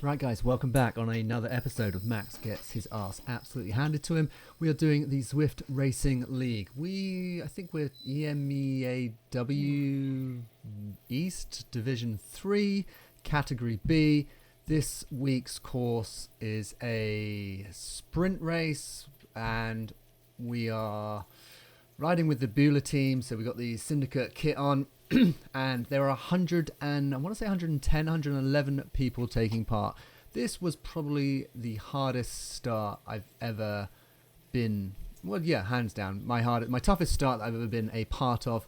Right guys, welcome back on another episode of Max Gets His Arse Absolutely Handed to Him. We are doing the Zwift Racing League. I think we're EMEAW East, Division 3, Category B. This week's course is a sprint race and we are riding with the Beulah team. So we got the Syndicate kit on. And there are 110, 111 people taking part. This was probably the hardest start I've ever been. Well, yeah, hands down, my toughest start I've ever been a part of,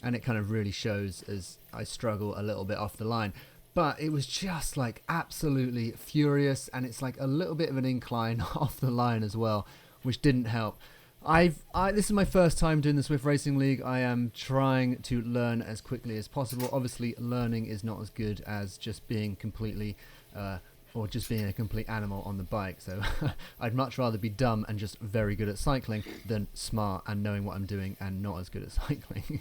and it kind of really shows as I struggle a little bit off the line. But it was just like absolutely furious, and it's like a little bit of an incline off the line as well, which didn't help. This is my first time doing the Zwift Racing League. I am trying to learn as quickly as possible. Obviously, learning is not as good as just being completely, or just being a complete animal on the bike. So I'd much rather be dumb and just very good at cycling than smart and knowing what I'm doing and not as good at cycling.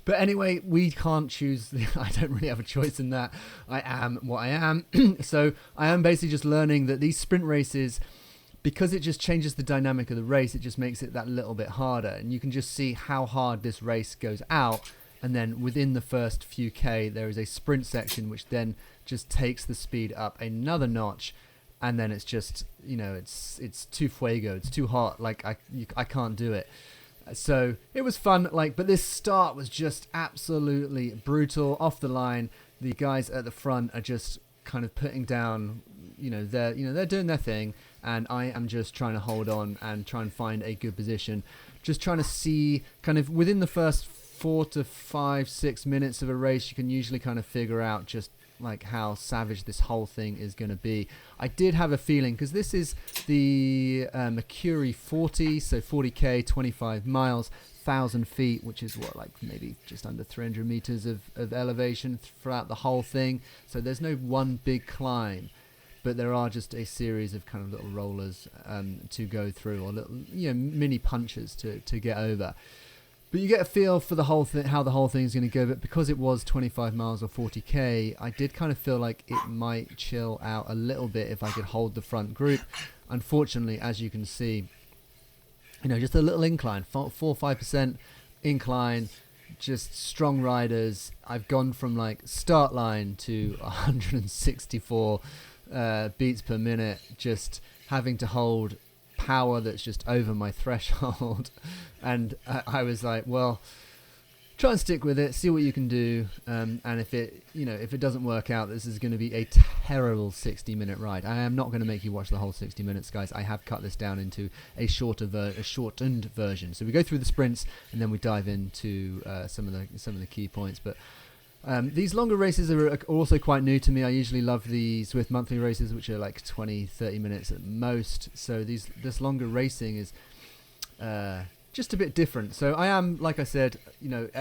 But anyway, we can't choose. I don't really have a choice in that. I am what I am. So I am basically just learning that these sprint races, because it just changes the dynamic of the race, it just makes it that little bit harder. And you can just see how hard this race goes out. And then within the first few K, there is a sprint section, which then just takes the speed up another notch. And then it's just, it's too fuego. It's too hot. Like I can't do it. So it was fun. But this start was just absolutely brutal off the line. The guys at the front are just kind of putting down, they're doing their thing. And I am just trying to hold on and try and find a good position. Just trying to see kind of within the first 4 to 5, 6 minutes of a race, you can usually kind of figure out just like how savage this whole thing is going to be. I did have a feeling, because this is the Makuri 40, so 40k, 25 miles, 1,000 feet, which is maybe just under 300 meters of elevation throughout the whole thing. So there's no one big climb. But there are just a series of kind of little rollers to go through, or little, mini punches to get over. But you get a feel for the whole thing, how the whole thing is going to go. But because it was 25 miles or 40k, I did kind of feel like it might chill out a little bit if I could hold the front group. Unfortunately, as you can see, just a little incline, 4-5% incline, just strong riders. I've gone from start line to 164 beats per minute, just having to hold power that's just over my threshold. And I was like, well, try and stick with it, see what you can do, and if it doesn't work out, this is going to be a terrible 60-minute ride. I am not going to make you watch the whole 60 minutes, guys. I have cut this down into a shortened version. So we go through the sprints and then we dive into some of the key points. But these longer races are also quite new to me. I usually love the Zwift monthly races, which are 20-30 minutes at most. So this longer racing is just a bit different. So I am, like I said,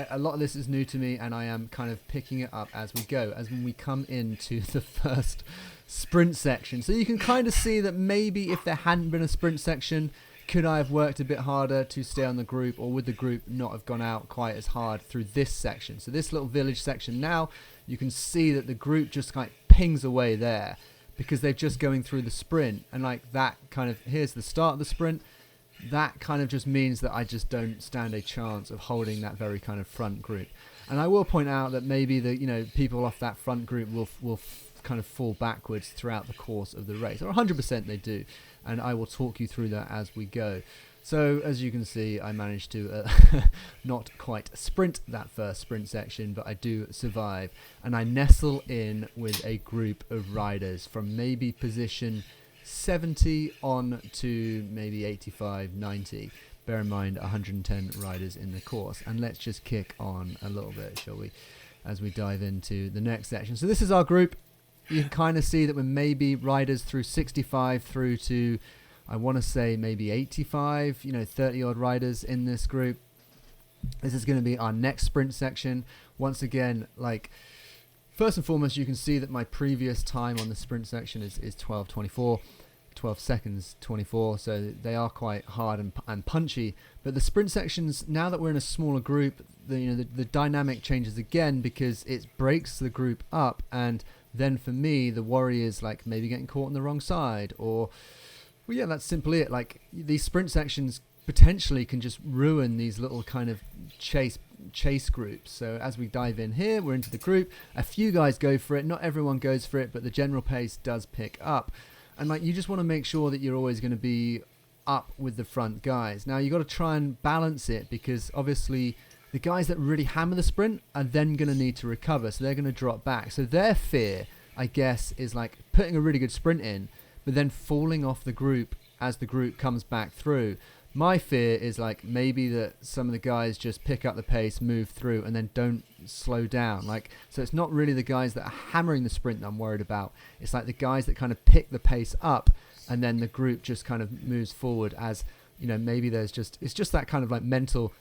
a lot of this is new to me, and I am kind of picking it up as we go, as when we come into the first sprint section. So you can kind of see that maybe if there hadn't been a sprint section, could I have worked a bit harder to stay on the group, or would the group not have gone out quite as hard through this section? So this little village section now, you can see that the group just kind of pings away there because they're just going through the sprint. And that kind of, here's the start of the sprint. That kind of just means that I just don't stand a chance of holding that very kind of front group. And I will point out that maybe the people off that front group will kind of fall backwards throughout the course of the race, or 100% they do. And I will talk you through that as we go. So as you can see, I managed to not quite sprint that first sprint section, but I do survive. And I nestle in with a group of riders from maybe position 70 on to maybe 85, 90. Bear in mind, 110 riders in the course. And let's just kick on a little bit, shall we, as we dive into the next section. So this is our group. You can kind of see that we're maybe riders through 65 through to, I want to say maybe 85, 30 odd riders in this group. This is going to be our next sprint section. Once again, first and foremost, you can see that my previous time on the sprint section is 12:24, 12 seconds 24. So they are quite hard and punchy. But the sprint sections, now that we're in a smaller group, the dynamic changes again, because it breaks the group up, and then for me the worry is like maybe getting caught on the wrong side, or well, yeah, that's simply it. Like these sprint sections potentially can just ruin these little kind of chase groups. So as we dive in here, we're into the group. A few guys go for it. Not everyone goes for it, but the general pace does pick up. And like you just want to make sure that you're always going to be up with the front guys. Now you got to try and balance it, because obviously the guys that really hammer the sprint are then going to need to recover, so they're going to drop back. So their fear, I guess, is like putting a really good sprint in, but then falling off the group as the group comes back through. My fear is like maybe that some of the guys just pick up the pace, move through, and then don't slow down. Like, so it's not really the guys that are hammering the sprint that I'm worried about. It's like the guys that kind of pick the pace up, and then the group just kind of moves forward as, you know, maybe it's just that kind of like mental,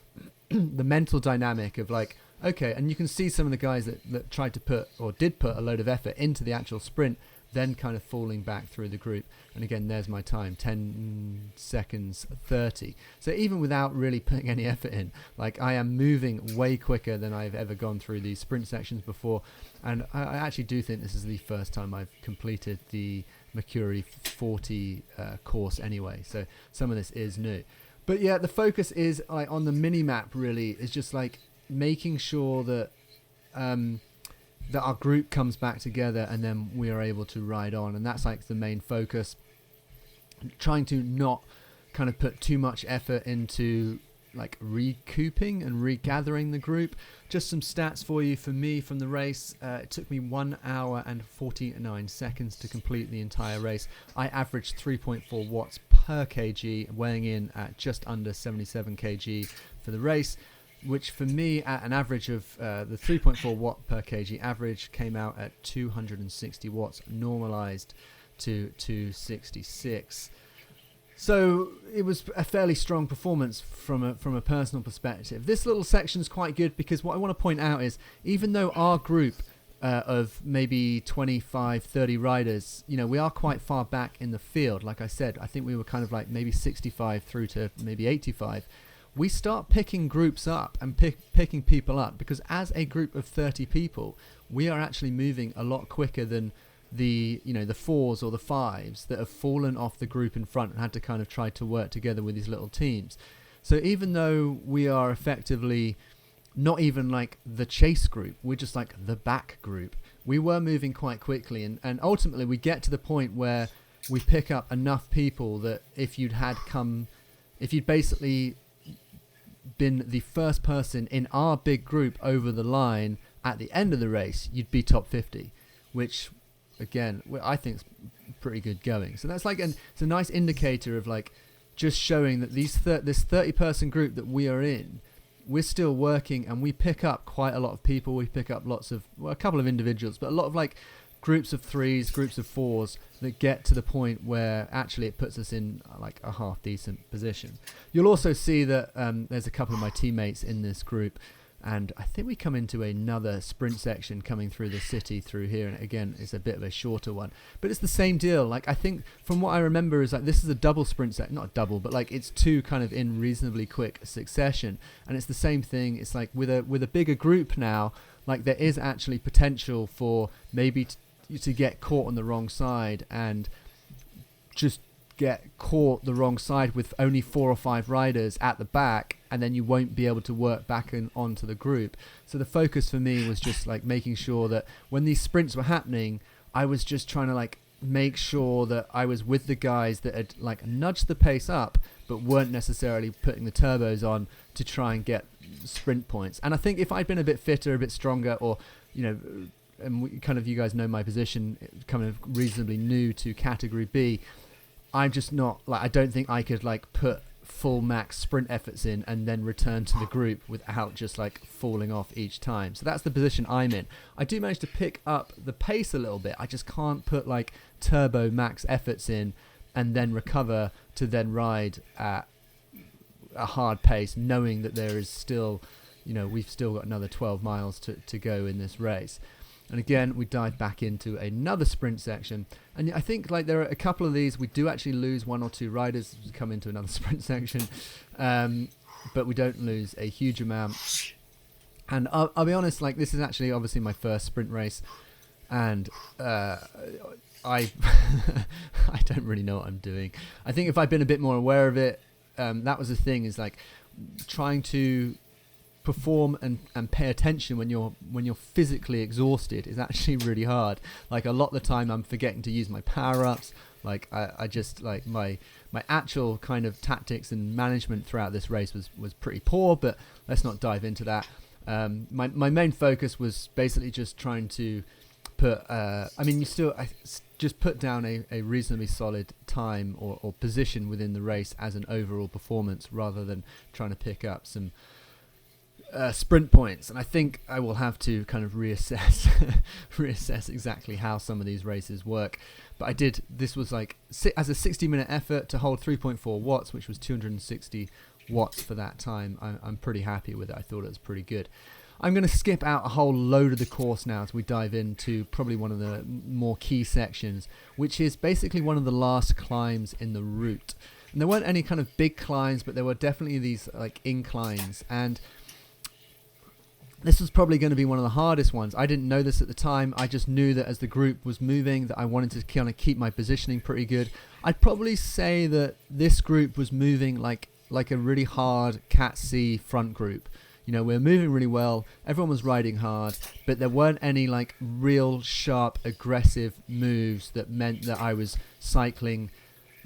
the mental dynamic of like, okay, and you can see some of the guys that tried to put or did put a load of effort into the actual sprint, then kind of falling back through the group. And again, there's my time, 10 seconds 30. So even without really putting any effort in, like I am moving way quicker than I've ever gone through these sprint sections before. And I actually do think this is the first time I've completed the Makuri 40 course anyway. So some of this is new. But yeah, the focus is like on the mini map really is just like making sure that that our group comes back together, and then we are able to ride on, and that's like the main focus. Trying to not kind of put too much effort into like recouping and regathering the group. Just some stats for you. For me, from the race, it took me 1 hour and 49 seconds to complete the entire race. I averaged 3.4 watts per kg, weighing in at just under 77 kg for the race, which for me at an average of the 3.4 watt per kg average came out at 260 watts, normalized to 266. So it was a fairly strong performance from a personal perspective. This little section is quite good, because what I want to point out is, even though our group of maybe 25, 30 riders, you know, we are quite far back in the field. Like I said, I think we were kind of like maybe 65 through to maybe 85. We start picking groups up and picking people up, because as a group of 30 people, we are actually moving a lot quicker than the, you know, the 4s or the 5s that have fallen off the group in front and had to kind of try to work together with these little teams. So even though we are effectively not even like the chase group, we're just like the back group, we were moving quite quickly, and ultimately we get to the point where we pick up enough people that if you'd basically been the first person in our big group over the line at the end of the race, you'd be top 50, which again I think is pretty good going. So that's like it's a nice indicator of like just showing that this 30 person group that we are in, we're still working, and we pick up quite a lot of people. We pick up lots of, well, a couple of individuals, but a lot of like groups of 3s, groups of 4s that get to the point where actually it puts us in like a half decent position. You'll also see that there's a couple of my teammates in this group, and I think we come into another sprint section coming through the city through here, and again it's a bit of a shorter one, but it's the same deal. Like I think from what I remember is like this is a double sprint set, not a double, but like it's two kind of in reasonably quick succession, and it's the same thing. It's like with a bigger group now, like there is actually potential for maybe to get caught on the wrong side and just get caught the wrong side with only 4 or 5 riders at the back, and then you won't be able to work back onto the group. So the focus for me was just like making sure that when these sprints were happening, I was just trying to like make sure that I was with the guys that had like nudged the pace up but weren't necessarily putting the turbos on to try and get sprint points. And I think if I'd been a bit fitter, a bit stronger, or, you know, and you guys know my position, kind of reasonably new to category B, I'm just not like, I don't think I could like put full max sprint efforts in and then return to the group without just like falling off each time. So that's the position I'm in. I do manage to pick up the pace a little bit. I just can't put like turbo max efforts in and then recover to then ride at a hard pace, knowing that there is still, you know, we've still got another 12 miles to go in this race. And again, we dive back into another sprint section. And I think like there are a couple of these, we do actually lose 1 or 2 riders to come into another sprint section. But we don't lose a huge amount. And I'll be honest, like this is actually obviously my first sprint race. and I I don't really know what I'm doing. I think if I'd been a bit more aware of it, that was the thing, is like trying to perform and pay attention when you're physically exhausted is actually really hard. Like a lot of the time I'm forgetting to use my power-ups. Like I just like my actual kind of tactics and management throughout this race was pretty poor, but let's not dive into that. My main focus was basically just trying to put just put down a reasonably solid time or position within the race as an overall performance, rather than trying to pick up some sprint points. And I think I will have to kind of reassess exactly how some of these races work. But this was like as a 60-minute effort to hold 3.4 watts, which was 260 watts for that time. I'm pretty happy with it. I thought it was pretty good. I'm going to skip out a whole load of the course now as we dive into probably one of the more key sections, which is basically one of the last climbs in the route. And there weren't any kind of big climbs, but there were definitely these like inclines, and this was probably going to be one of the hardest ones. I didn't know this at the time. I just knew that as the group was moving, that I wanted to kind of keep my positioning pretty good. I'd probably say that this group was moving like a really hard Cat C front group. You know, we're moving really well. Everyone was riding hard, but there weren't any like real sharp, aggressive moves that meant that I was cycling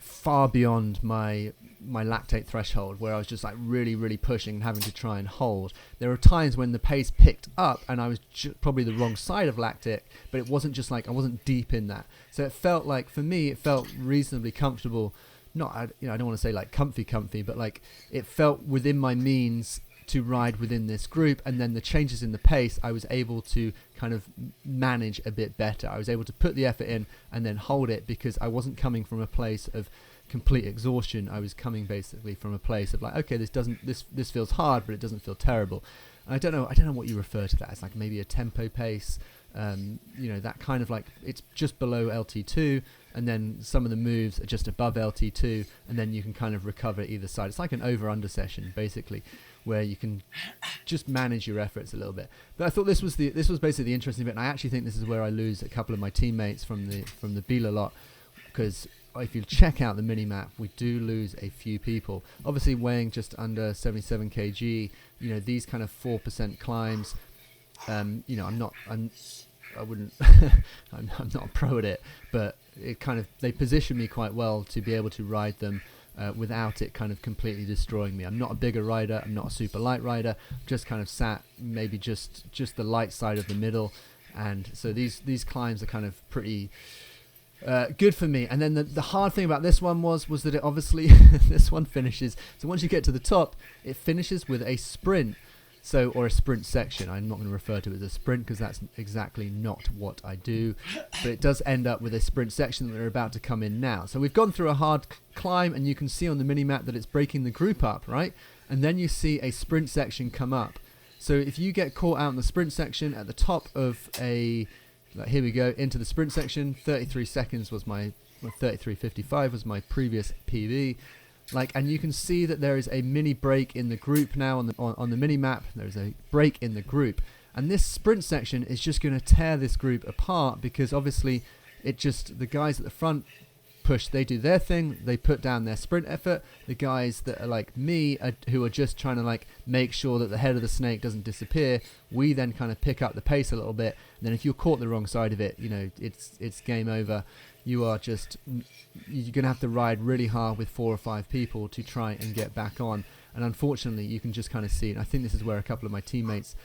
far beyond my lactate threshold, where I was just like really, really pushing and having to try and hold. There were times when the pace picked up and I was probably the wrong side of lactic, but it wasn't just like I wasn't deep in that. So it felt like, for me, it felt reasonably comfortable. I don't want to say like comfy, but like it felt within my means to ride within this group. And then the changes in the pace, I was able to kind of manage a bit better. I was able to put the effort in and then hold it, because I wasn't coming from a place of complete exhaustion. I was coming basically from a place of like, okay, this feels hard, but it doesn't feel terrible. And I don't know what you refer to that as, like maybe a tempo pace, that kind of like, it's just below LT2, and then some of the moves are just above LT2, and then you can kind of recover either side. It's like an over-under session basically, where you can just manage your efforts a little bit. But I thought this was basically the interesting bit, and I actually think this is where I lose a couple of my teammates from the Bila lot, because if you check out the mini-map, we do lose a few people. Obviously weighing just under 77 kg, these kind of 4% climbs, I'm not a pro at it, but they position me quite well to be able to ride them without it kind of completely destroying me. I'm not a bigger rider, I'm not a super light rider, just kind of sat maybe just the light side of the middle, and so these climbs are kind of pretty good for me. And then the hard thing about this one was that it obviously this one finishes, so once you get to the top, it finishes with a sprint. Or a sprint section. I'm not going to refer to it as a sprint, because that's exactly not what I do, but it does end up with a sprint section that we're about to come in now. So we've gone through a hard climb, and you can see on the mini-map that it's breaking the group up, right? And then you see a sprint section come up. So if you get caught out in the sprint section at the top of here we go, into the sprint section, 33 seconds was 33.55 was my previous PB. And you can see that there is a mini break in the group now on the mini map. There's a break in the group, and this sprint section is just going to tear this group apart, because obviously the guys at the front push, they do their thing, they put down their sprint effort. The guys that are like me, who are just trying to like make sure that the head of the snake doesn't disappear, we then kind of pick up the pace a little bit. And then if you're caught the wrong side of it, it's game over. You're going to have to ride really hard with 4 or 5 people to try and get back on. And unfortunately, you can just kind of see, and I think this is where a couple of my teammates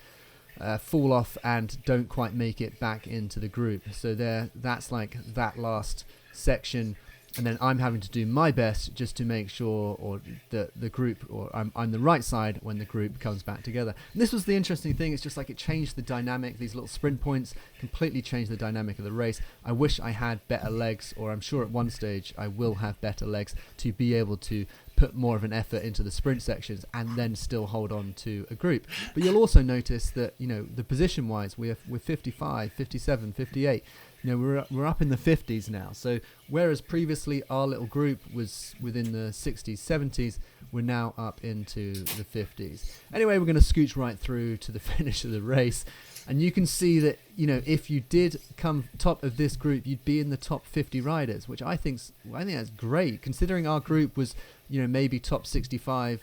fall off and don't quite make it back into the group. So that's like that last section. And then I'm having to do my best just to make sure, or that the group, or I'm the right side when the group comes back together. And this was the interesting thing. It's just like it changed the dynamic. These little sprint points completely changed the dynamic of the race. I wish I had better legs, or I'm sure at one stage I will have better legs to be able to put more of an effort into the sprint sections and then still hold on to a group. But you'll also notice that, the position wise, we're 55, 57, 58. We're up in the 50s now. So whereas previously our little group was within the 60s, 70s, we're now up into the 50s. Anyway, we're going to scooch right through to the finish of the race. And you can see that, you know, if you did come top of this group, you'd be in the top 50 riders, which I think that's great, considering our group was, you know, maybe top 65,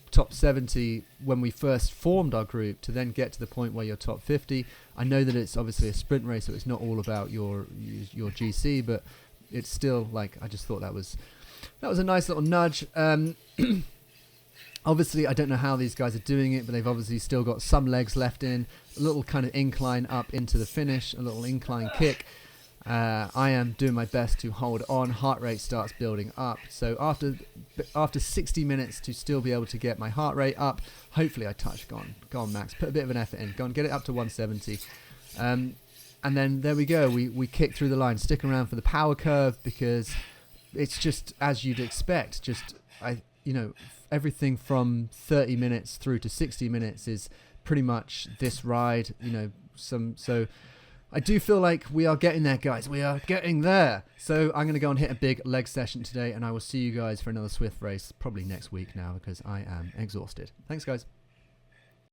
top 70 when we first formed our group, to then get to the point where you're top 50. I know that it's obviously a sprint race, so it's not all about your GC, but it's still, like, I just thought that was a nice little nudge. Obviously, I don't know how these guys are doing it, but they've obviously still got some legs left in. A little kind of incline up into the finish, a little incline kick. I am doing my best to hold on. Heart rate starts building up. So after 60 minutes to still be able to get my heart rate up, hopefully I touch. Go on, Max. Put a bit of an effort in. Go on, get it up to 170. And then there we go. We kick through the line. Stick around for the power curve, because it's just as you'd expect. Everything from 30 minutes through to 60 minutes is pretty much this ride. So I do feel like we are getting there, guys. We are getting there. So I'm going to go and hit a big leg session today, and I will see you guys for another Zwift race probably next week now, because I am exhausted. Thanks, guys.